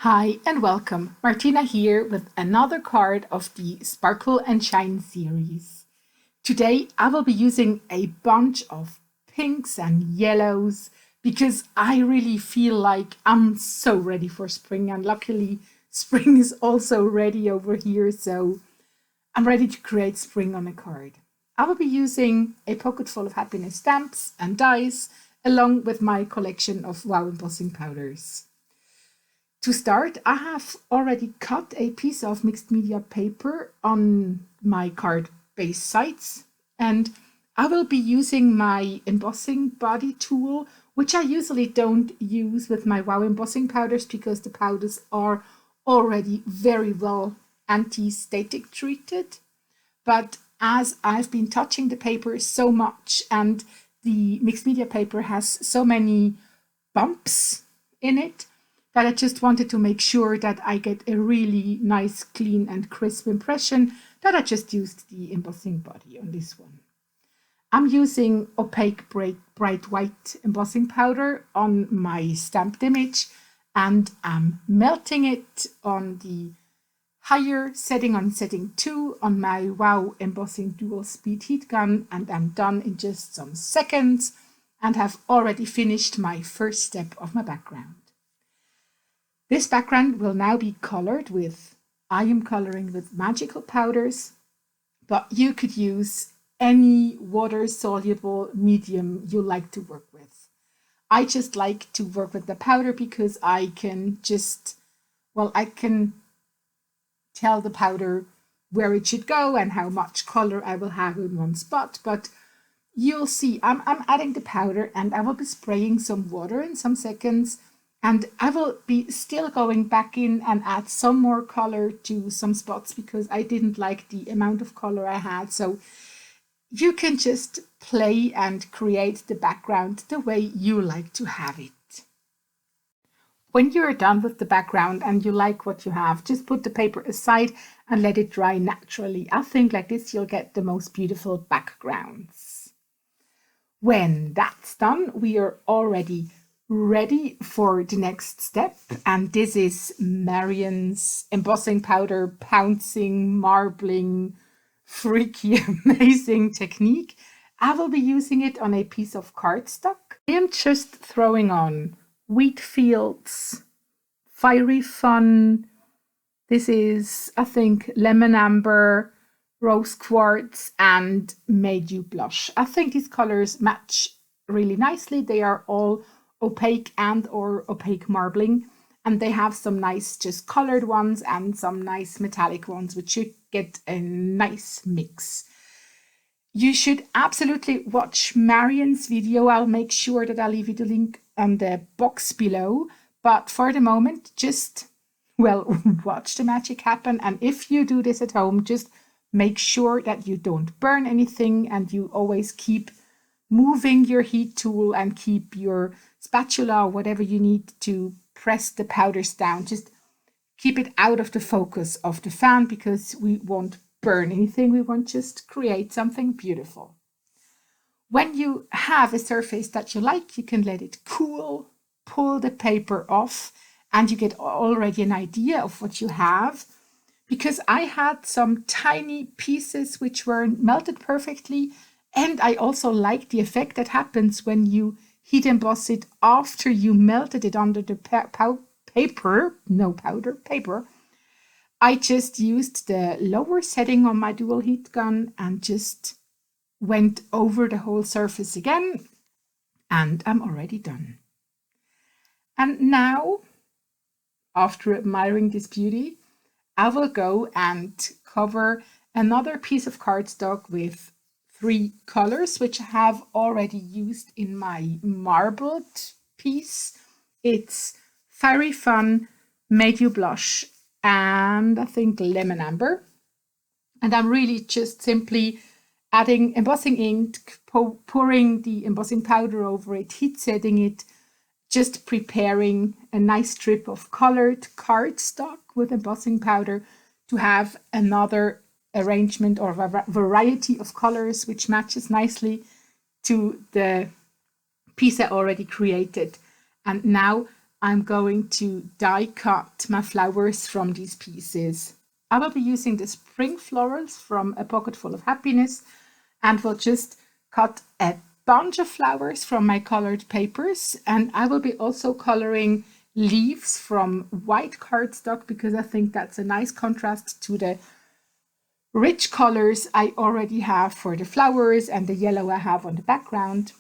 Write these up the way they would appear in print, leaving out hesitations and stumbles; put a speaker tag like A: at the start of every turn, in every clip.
A: Hi and welcome, Martina here with another card of the Sparkle and Shine series. Today I will be using a bunch of pinks and yellows because I really feel like I'm so ready for spring, and luckily spring is also ready over here, so I'm ready to create spring on a card. I will be using a pocket full of happiness stamps and dies along with my collection of WOW embossing powders. To start, I have already cut a piece of mixed media paper on my card base sides, and I will be using my embossing body tool, which I usually don't use with my WOW embossing powders because the powders are already very well anti-static treated. But as I've been touching the paper so much and the mixed media paper has so many bumps in it, that I just wanted to make sure that I get a really nice, clean and crisp impression, that I just used the embossing body on this one. I'm using Opaque bright white embossing powder on my stamped image, and I'm melting it on the higher setting, on setting 2 on my WOW embossing dual speed heat gun, and I'm done in just some seconds and have already finished my first step of my background. This background will now be colored with, I am coloring with magical powders, but you could use any water-soluble medium you like to work with. I just like to work with the powder because I can tell the powder where it should go and how much color I will have in one spot. But you'll see, I'm adding the powder and I will be spraying some water in some seconds. And I will be still going back in and add some more color to some spots because I didn't like the amount of color I had. So you can just play and create the background the way you like to have it. When you're done with the background and you like what you have, just put the paper aside and let it dry naturally. I think like this you'll get the most beautiful backgrounds. When that's done, we are already ready for the next step, and this is Marion's embossing powder pouncing marbling freaky amazing technique. I will be using it on a piece of cardstock. I am just throwing on wheat fields, fiery fun. This is, I think, lemon amber, rose quartz, and made you blush. I think these colors match really nicely. They are all opaque and or opaque marbling, and they have some nice just colored ones and some nice metallic ones, which should get a nice mix. You should absolutely watch Marion's video. I'll make sure that I'll leave you the link on the box below, but for the moment just watch the magic happen. And if you do this at home, just make sure that you don't burn anything and you always keep moving your heat tool and keep your spatula or whatever you need to press the powders down. Just keep it out of the focus of the fan because we won't burn anything. We want just create something beautiful. When you have a surface that you like, you can let it cool, pull the paper off, and you get already an idea of what you have. Because I had some tiny pieces which were melted perfectly, and I also like the effect that happens when you heat emboss it after you melted it under the paper. I just used the lower setting on my dual heat gun and just went over the whole surface again, and I'm already done. And now, after admiring this beauty, I will go and cover another piece of cardstock with 3 colors, which I have already used in my marbled piece. It's Fiery Fun, Made You Blush, and I think Lemon Amber. And I'm really just simply adding embossing ink, pouring the embossing powder over it, heat setting it, just preparing a nice strip of colored cardstock with embossing powder to have another arrangement or variety of colors which matches nicely to the piece I already created. And now I'm going to die cut my flowers from these pieces. I will be using the spring florals from A Pocket Full of Happiness, and will just cut a bunch of flowers from my colored papers. And I will be also coloring leaves from white cardstock because I think that's a nice contrast to the rich colors I already have for the flowers and the yellow I have on the background.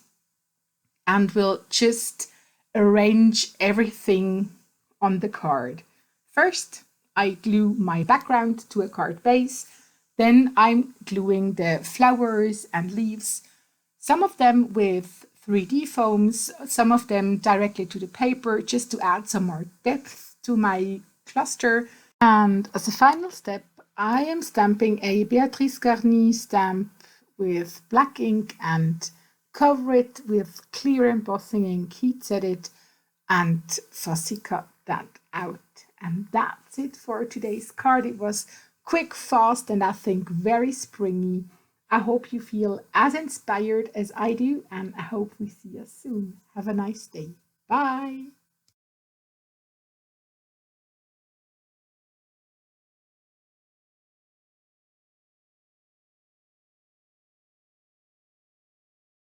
A: And we'll just arrange everything on the card. First, I glue my background to a card base. Then I'm gluing the flowers and leaves, some of them with 3D foams, some of them directly to the paper, just to add some more depth to my cluster. And as a final step, I am stamping a Beatrice Garny stamp with black ink and cover it with clear embossing ink, heat set it, and fussy cut that out. And that's it for today's card. It was quick, fast, and I think very springy. I hope you feel as inspired as I do, and I hope we see us soon. Have a nice day. Bye.